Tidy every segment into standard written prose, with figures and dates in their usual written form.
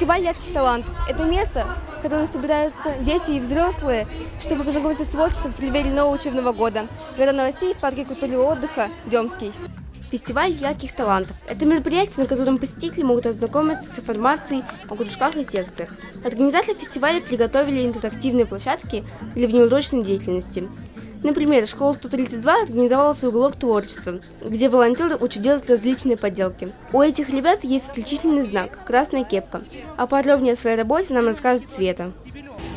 Фестиваль ярких талантов – это место, в котором собираются дети и взрослые, чтобы познакомиться с творчеством в преддверии нового учебного года. Гора новостей в парке культуры и отдыха «Демский». Фестиваль ярких талантов – это мероприятие, на котором посетители могут ознакомиться с информацией о кружках и секциях. Организаторы фестиваля приготовили интерактивные площадки для внеурочной деятельности. Например, школа 132 организовала свой уголок творчества, где волонтеры учат делать различные поделки. У этих ребят есть отличительный знак – красная кепка. А подробнее о своей работе нам расскажет Света.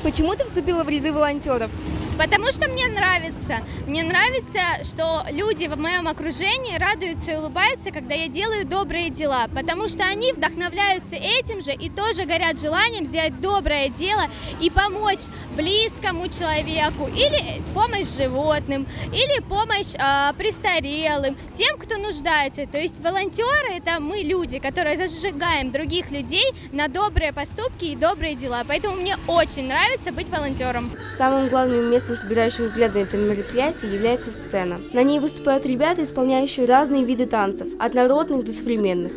Почему ты вступила в ряды волонтеров? Потому что мне нравится. Мне нравится, что люди в моем окружении радуются и улыбаются, когда я делаю добрые дела. Потому что они вдохновляются этим же и тоже горят желанием сделать доброе дело и помочь близкому человеку, или помощь животным, или помощь престарелым, тем, кто нуждается. То есть волонтеры – это мы, люди, которые зажигаем других людей на добрые поступки и добрые дела. Поэтому мне очень нравится быть волонтером. Самым главным местом, собирающим взгляд на это мероприятие, является сцена. На ней выступают ребята, исполняющие разные виды танцев, от народных до современных.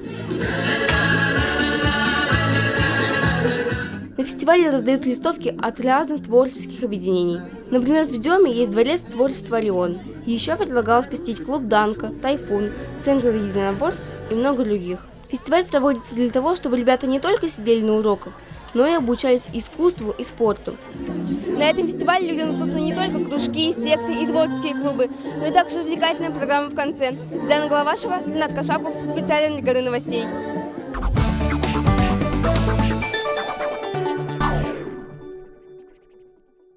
На фестивале раздают листовки от разных творческих объединений. Например, в Деме есть дворец творчества «Орион». Еще предлагалось посетить клуб «Данка», «Тайфун», Центр единоборств и много других. Фестиваль проводится для того, чтобы ребята не только сидели на уроках, но и обучались искусству и спорту. На этом фестивале людям доступны не только кружки, секции и творческие клубы, но и также развлекательная программа в конце. Диана Головашева, Ренат Кашапов, специально для Горы новостей.